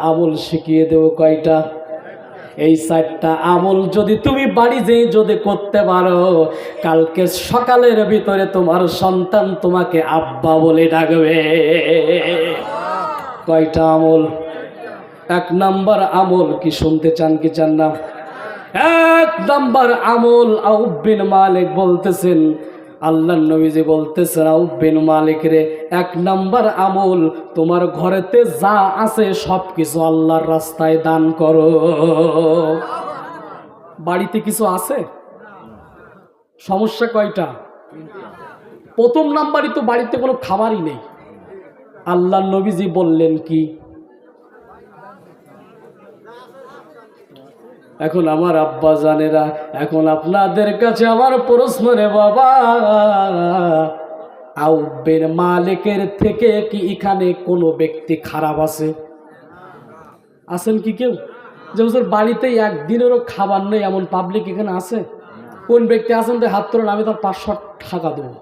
আমল শিখিয়ে দেব। কয়টা? এই 4টা আমল যদি তুমি বাড়ি যেয়ে যদি করতে পারো, কালকে সকালের ভিতরে তোমার সন্তান তোমাকে আব্বা বলে ডাকবে। কয়টা আমল? 1 নাম্বার আমল কি শুনতে চান কি চান না? 1 নাম্বার আমল আউফ বিন মালিক বলতেছেন, আল্লাহর নবীজি বলতেছেন, আউফ বিন মালিক রে, 1 নাম্বার আমল তোমার ঘরেতে যা আছে সবকিছু আল্লাহর রাস্তায় দান করো। বাড়িতে কিছু আছে? সমস্যা কয়টা? প্রথম নাম্বারই তো বাড়িতে কোনো খাবারই নেই। আল্লাহর নবীজি বললেন কি? এখন আমার আব্বা জানেরা, এখন আপনাদের কাছে আমার প্রশ্ন রে বাবা, আউফ বিন মালিকের থেকে কি এখানে কোনো ব্যক্তি খারাপ আছে? আছেন কি কেউ? যে হুজুর বাড়িতে একদিনেরও খাবার নেই এমন পাবলিক এখানে আছে? কোন ব্যক্তি আছেন? তো হাত তোলেন, আমি তার 500 টাকা দেবো।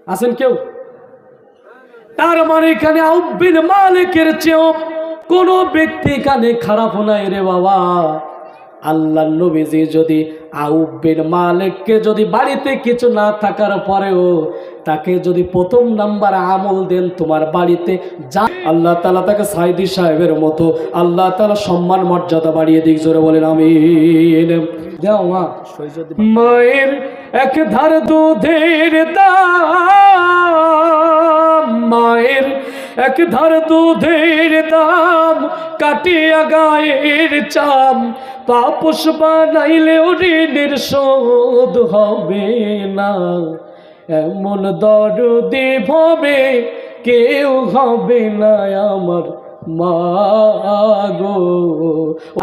আছেন কেউ? তার মানে এখানে আউফ বিন মালিকের চেয়েও কোনো ব্যক্তি এখানে খারাপ নাই রে বাবা। আল্লাহর নবীজি যদি আউফ বিন মালিককে যদি বাড়িতে কিছু না থাকার পরেও তাকে যদি প্রথম নাম্বার আমল দেন তোমার বাড়িতে যা, আল্লাহ তাআলা তাকে সাইদি সাহেবের মতো আল্লাহ তাআলা সম্মান মর্যাদা বাড়িয়ে দিক। জোরে বলেন আমিন। দাও মা। মায়ের 1 ধার দুধের দাম, মায়ের 1 ধার দুধের দাম, কাটিয়া গায়ের চাম, পাপস বানাইলেও ঋণের শোধ হবে না, এমন দরদি ভবে কেউ হবে না আমার মা গো।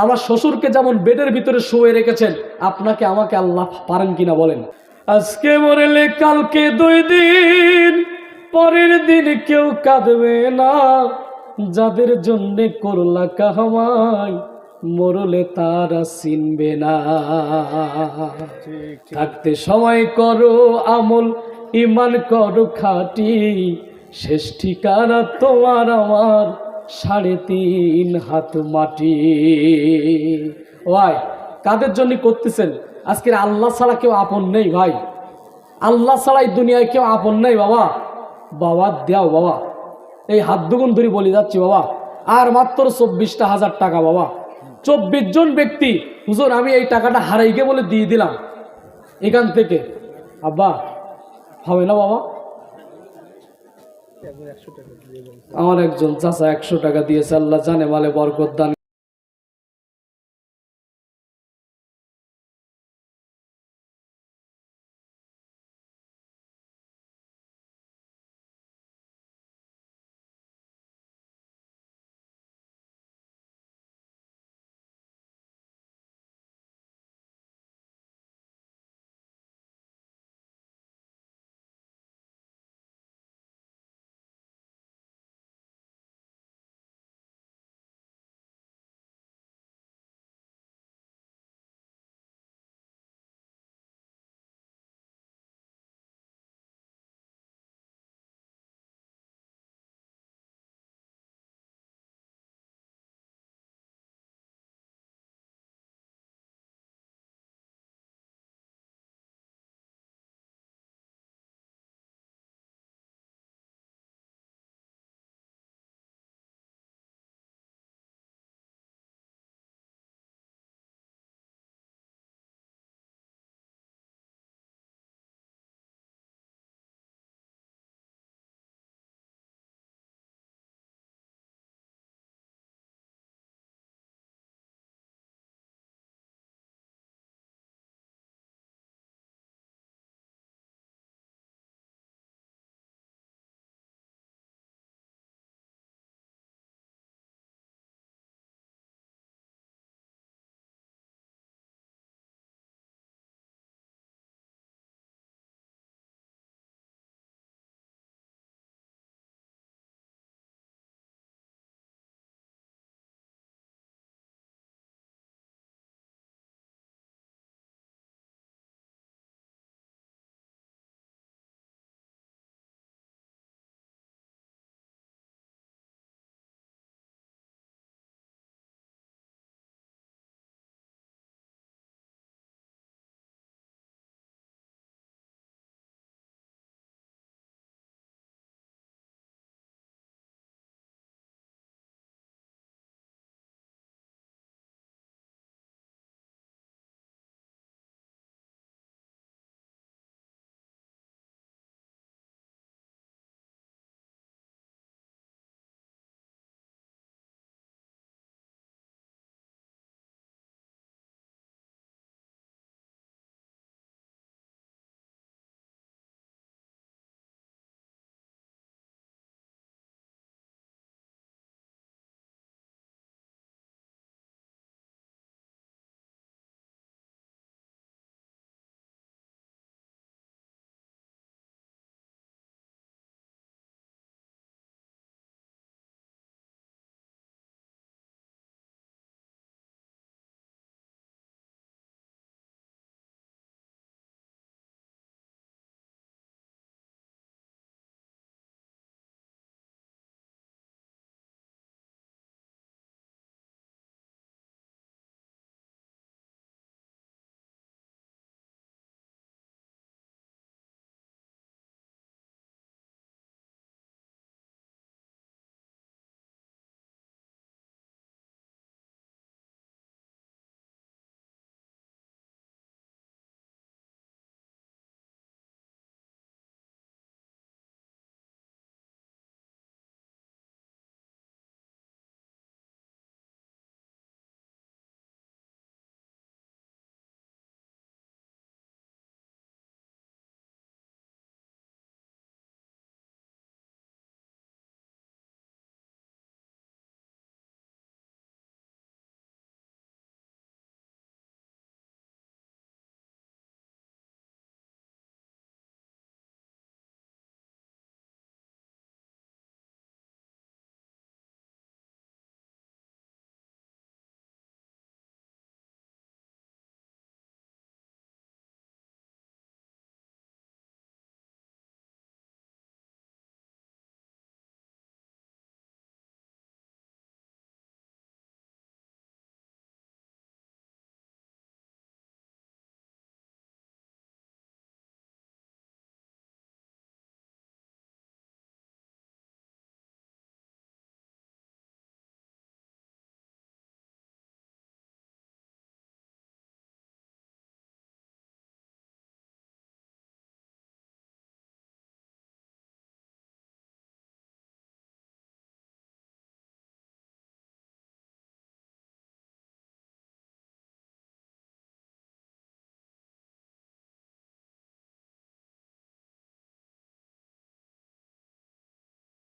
আমার শ্বশুরকে যেমন বেডের ভিতরে শুয়ে রেখেছেন, আপনাকে আমাকে আল্লাহ পারেন কিনা বলেন? আজকে মরলে কালকে 2 দিন, পরের দিন কেউ কাঁদবে না, যাদের জন্য করলা কামাই মরলে তারা চিনবে না। থাকতে সময় করো আমল, ইমান করো খাঁটি, শেষ ঠিকানা তোমার আমার 3.5 হাত মাটি। ভাই কাদের জন্য করতেছেন? আজকের আল্লাহ ছাড়া কেউ আপন নেই ভাই, আল্লাহ ছাড়া এই দুনিয়ায় কেউ আপন নেই বাবা। বাবা দেও বাবা, এই হাত দুগুণ ধরে বলে যাচ্ছি বাবা, আর মাত্র 24,000 টাকা বাবা। 24 জন ব্যক্তি, হুজুর আমি এই টাকাটা হারাইকে বলে দিয়ে দিলাম এখান থেকে। আব্বা হবে না বাবা? আমার একজন চাচা 100 টাকা দিয়েছে, আল্লাহ জানে মালে বরকত দান।